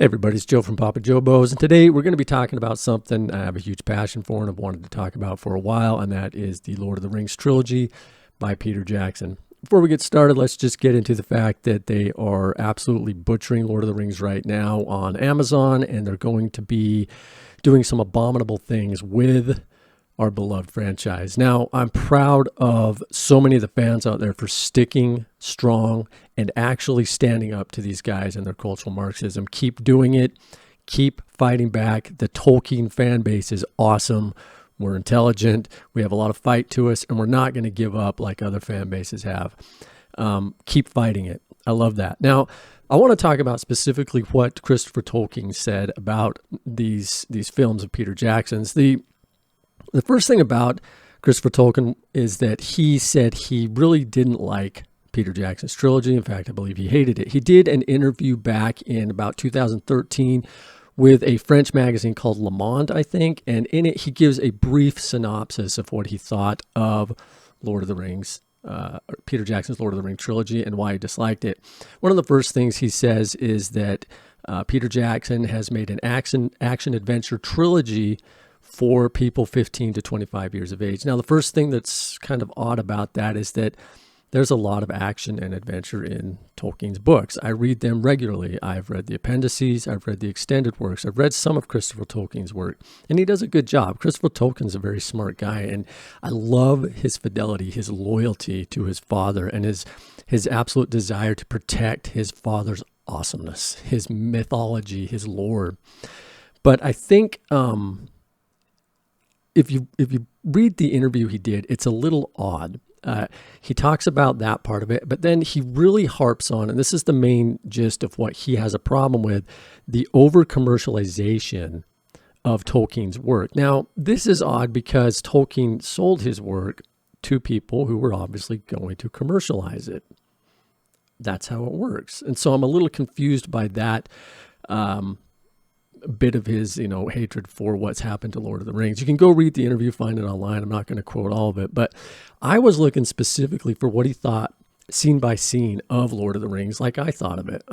Hey everybody, it's Joe from Papa Jobo's, and today we're going to be talking about something I have a huge passion for and I've wanted to talk about for a while, and that is the Lord of the Rings trilogy by Peter Jackson. Before we get started, let's just get into the fact that they are absolutely butchering Lord of the Rings right now on Amazon, and they're going to be doing some abominable things with our beloved franchise. Now, I'm proud of so many of the fans out there for sticking strong and actually standing up to these guys and their cultural Marxism. Keep doing it. Keep fighting back. The Tolkien fan base is awesome. We're intelligent. We have a lot of fight to us, and we're not going to give up like other fan bases have. Keep fighting it. I love that. Now, I want to talk about specifically what Christopher Tolkien said about these films of Peter Jackson's. The first thing about Christopher Tolkien is that he said he really didn't like Peter Jackson's trilogy. In fact, I believe he hated it. He did an interview back in about 2013 with a French magazine called Le Monde, I think, and in it he gives a brief synopsis of what he thought of Lord of the Rings, Peter Jackson's Lord of the Rings trilogy, and why he disliked it. One of the first things he says is that Peter Jackson has made an action-adventure trilogy for people 15 to 25 years of age. Now, the first thing that's kind of odd about that is that there's a lot of action and adventure in Tolkien's books. I read them regularly. I've read the appendices. I've read the extended works. I've read some of Christopher Tolkien's work, and he does a good job. Christopher Tolkien's a very smart guy, and I love his fidelity, his loyalty to his father, and his absolute desire to protect his father's awesomeness, his mythology, his lore. But I think if you read the interview he did, it's a little odd. He talks about that part of it, but then he really harps on, and this is the main gist of what he has a problem with, the over-commercialization of Tolkien's work. Now, this is odd because Tolkien sold his work to people who were obviously going to commercialize it. That's how it works. And so I'm a little confused by that bit of his, hatred for what's happened to Lord of the Rings. You can go read the interview, find it online. I'm not going to quote all of it, but I was looking specifically for what he thought scene by scene of Lord of the Rings, like I thought of it.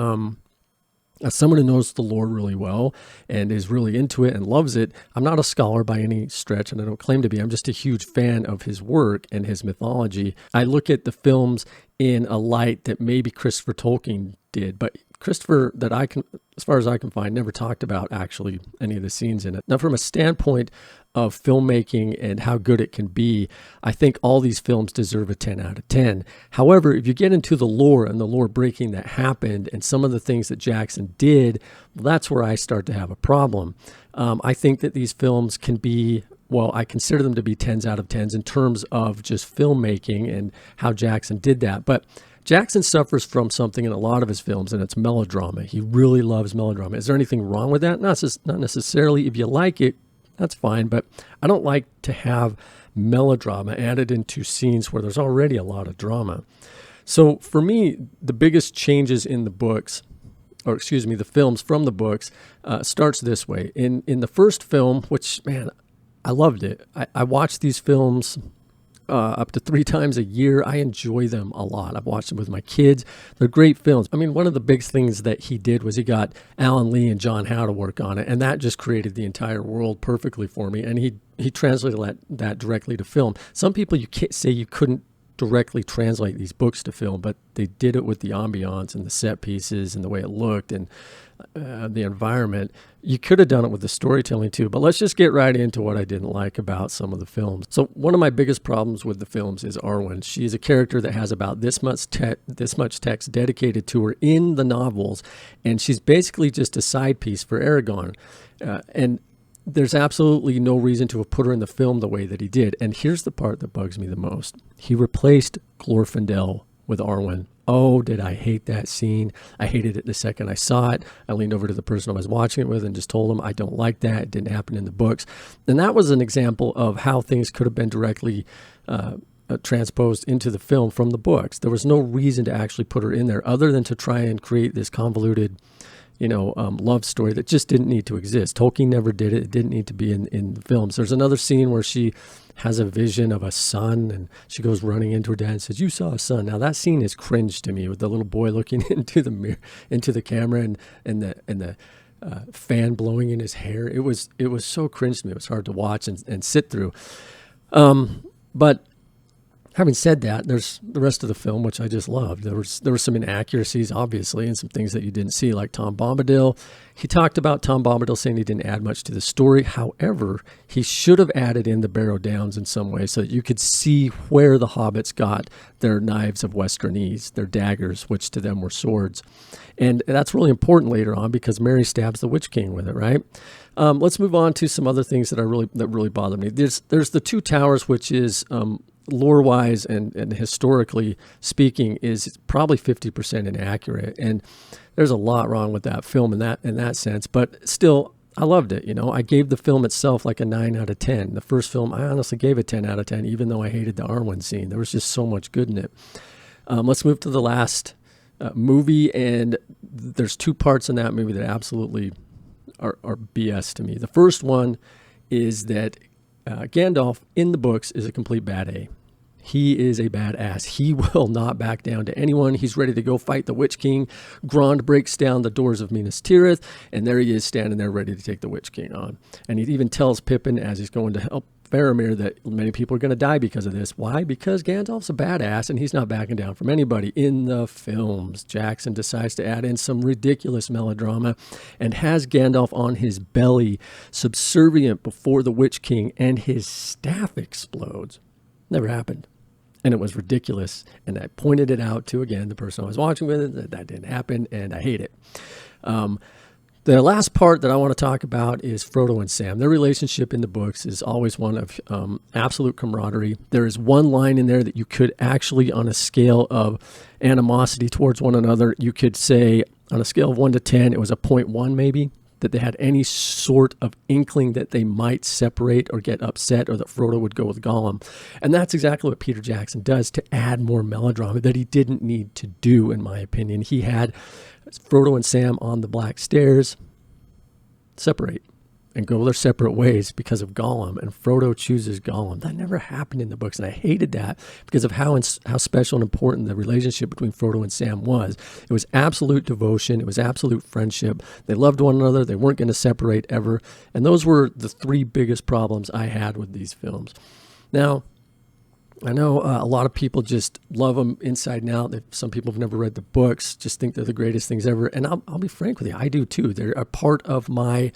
As someone who knows the lore really well and is really into it and loves it, I'm not a scholar by any stretch, and I don't claim to be. I'm just a huge fan of his work and his mythology. I look at the films in a light that maybe Christopher Tolkien did, but Christopher, that I can, as far as I can find, never talked about actually any of the scenes in it. Now, from a standpoint of filmmaking and how good it can be, I think all these films deserve a 10 out of 10. However, if you get into the lore and the lore breaking that happened and some of the things that Jackson did, well, that's where I start to have a problem. I think that these films can be, well, I consider them to be 10s out of 10s in terms of just filmmaking and how Jackson did that. But Jackson suffers from something in a lot of his films, and it's melodrama. He really loves melodrama. Is there anything wrong with that? Not necessarily. If you like it, that's fine, but I don't like to have melodrama added into scenes where there's already a lot of drama. So for me, the biggest changes in the books, the films from the books, starts this way. In the first film, which, man, I loved it. I watched these films up to 3 times a year. I enjoy them a lot. I've watched them with my kids. They're great films. I mean, one of the big things that he did was he got Alan Lee and John Howe to work on it, and that just created the entire world perfectly for me, and he translated that directly to film. Some people you can't say you couldn't directly translate these books to film, but they did it with the ambiance and the set pieces and the way it looked and the environment. You could have done it with the storytelling too, but let's just get right into what I didn't like about some of the films. So one of my biggest problems with the films is Arwen. She's a character that has about this much text dedicated to her in the novels, and she's basically just a side piece for Aragorn. And there's absolutely no reason to have put her in the film the way that he did. And here's the part that bugs me the most. He replaced Glorfindel with Arwen. Oh, did I hate that scene. I hated it the second I saw it. I leaned over to the person I was watching it with and just told him, I don't like that. It didn't happen in the books. And that was an example of how things could have been directly transposed into the film from the books. There was no reason to actually put her in there other than to try and create this convoluted love story that just didn't need to exist. Tolkien never did it. It didn't need to be in the films. There's another scene where she has a vision of a son, and she goes running into her dad and says, "You saw a son." Now that scene is cringe to me, with the little boy looking into the mirror, into the camera, and the fan blowing in his hair. It was so cringe to me. It was hard to watch and sit through. But having said that, there's the rest of the film, which I just loved. There were some inaccuracies, obviously, and some things that you didn't see, like Tom Bombadil. He talked about Tom Bombadil saying he didn't add much to the story. However, he should have added in the Barrow Downs in some way so that you could see where the hobbits got their knives of Westernese, their daggers, which to them were swords. And that's really important later on because Merry stabs the Witch King with it, right? Let's move on to some other things that really bother me. There's the Two Towers, which is lore-wise and historically speaking, is probably 50% inaccurate. And there's a lot wrong with that film in that sense. But still, I loved it. I gave the film itself like a 9 out of 10. The first film, I honestly gave it 10 out of 10, even though I hated the Arwen scene. There was just so much good in it. Let's move to the last movie, and there's two parts in that movie that absolutely are BS to me. The first one is that Gandalf in the books is a complete bad A. He is a badass. He will not back down to anyone. He's ready to go fight the Witch King. Grond breaks down the doors of Minas Tirith, and there he is standing there ready to take the Witch King on. And he even tells Pippin as he's going to help Faramir that many people are going to die because of this. Why? Because Gandalf's a badass, and he's not backing down from anybody. In the films, Jackson decides to add in some ridiculous melodrama and has Gandalf on his belly, subservient before the Witch King, and his staff explodes. Never happened. And it was ridiculous. And I pointed it out to, again, the person I was watching with, that didn't happen, and I hate it. The last part that I want to talk about is Frodo and Sam. Their relationship in the books is always one of absolute camaraderie. There is one line in there that you could actually, on a scale of animosity towards one another, you could say on a scale of 1 to 10, it was a 0.1 maybe, that they had any sort of inkling that they might separate or get upset or that Frodo would go with Gollum. And that's exactly what Peter Jackson does to add more melodrama that he didn't need to do, in my opinion. He had Frodo and Sam on the Black Stairs separate and go their separate ways because of Gollum, and Frodo chooses Gollum. That never happened in the books, and I hated that because of how special and important the relationship between Frodo and Sam was. It was absolute devotion. It was absolute friendship. They loved one another. They weren't going to separate ever, and those were the three biggest problems I had with these films. Now, I know a lot of people just love them inside and out. Some people have never read the books, just think they're the greatest things ever. And I'll be frank with you, I do too. They're a part of my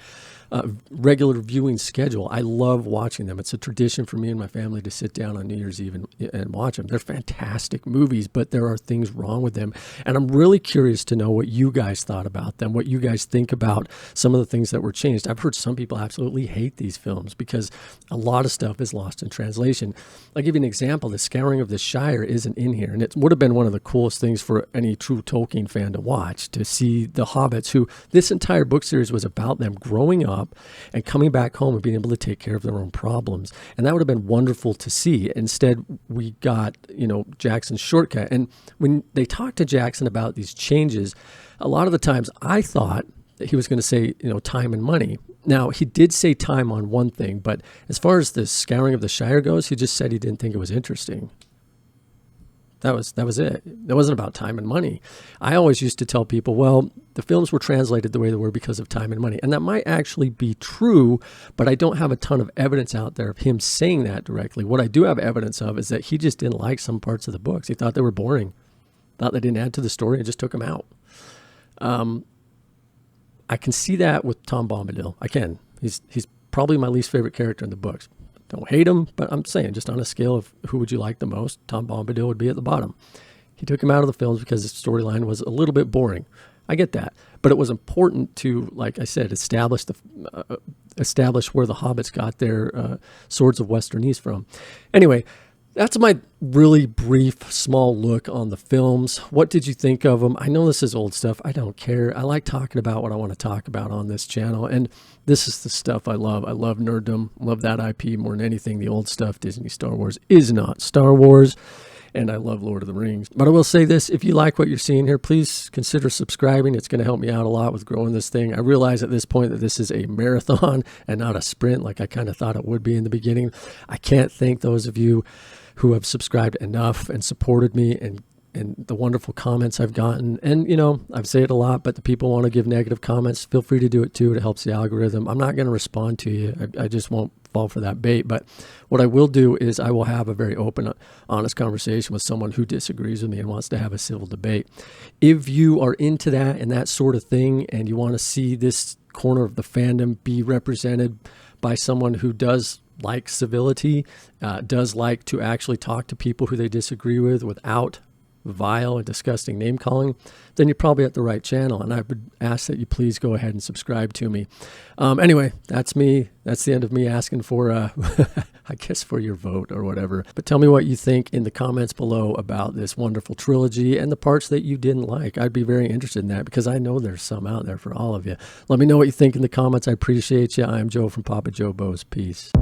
regular viewing schedule. I love watching them. It's a tradition for me and my family to sit down on New Year's Eve and watch them. They're fantastic movies, but there are things wrong with them. And I'm really curious to know what you guys thought about them, what you guys think about some of the things that were changed. I've heard some people absolutely hate these films because a lot of stuff is lost in translation. I'll give you an example. The Scouring of the Shire isn't in here, and it would have been one of the coolest things for any true Tolkien fan to watch, to see the hobbits, who this entire book series was about them growing up and coming back home and being able to take care of their own problems. And that would have been wonderful to see. Instead, we got, Jackson's shortcut. And when they talked to Jackson about these changes, a lot of the times I thought that he was going to say, time and money. Now, he did say time on one thing, but as far as the Scouring of the Shire goes, he just said he didn't think it was interesting. That was it. It wasn't about time and money. I always used to tell people, well, the films were translated the way they were because of time and money. And that might actually be true, but I don't have a ton of evidence out there of him saying that directly. What I do have evidence of is that he just didn't like some parts of the books. He thought they were boring, thought they didn't add to the story, and just took them out. I can see that with Tom Bombadil. I can. He's probably my least favorite character in the books. Don't hate him, but I'm saying just on a scale of who would you like the most, Tom Bombadil would be at the bottom. He took him out of the films because his storyline was a little bit boring. I get that. But it was important to, like I said, establish where the hobbits got their swords of Westernese from. Anyway, that's my really brief, small look on the films. What did you think of them? I know this is old stuff. I don't care. I like talking about what I want to talk about on this channel. And this is the stuff I love. I love nerddom. Love that IP more than anything. The old stuff, Disney Star Wars, is not Star Wars. And I love Lord of the Rings. But I will say this, if you like what you're seeing here, please consider subscribing. It's going to help me out a lot with growing this thing. I realize at this point that this is a marathon and not a sprint like I kind of thought it would be in the beginning. I can't thank those of you who have subscribed enough and supported me and and the wonderful comments I've gotten. And, I've said it a lot, but the people want to give negative comments, feel free to do it too. It helps the algorithm. I'm not going to respond to you. I just won't fall for that bait. But what I will do is I will have a very open, honest conversation with someone who disagrees with me and wants to have a civil debate. If you are into that and that sort of thing, and you want to see this corner of the fandom be represented by someone who does like civility, does like to actually talk to people who they disagree with without vile and disgusting name calling, then you're probably at the right channel. And I would ask that you please go ahead and subscribe to me. Anyway, that's me. That's the end of me asking for, I guess, for your vote or whatever. But tell me what you think in the comments below about this wonderful trilogy and the parts that you didn't like. I'd be very interested in that, because I know there's some out there for all of you. Let me know what you think in the comments. I appreciate you. I'm Joe from Papa Joe Bo's. Peace.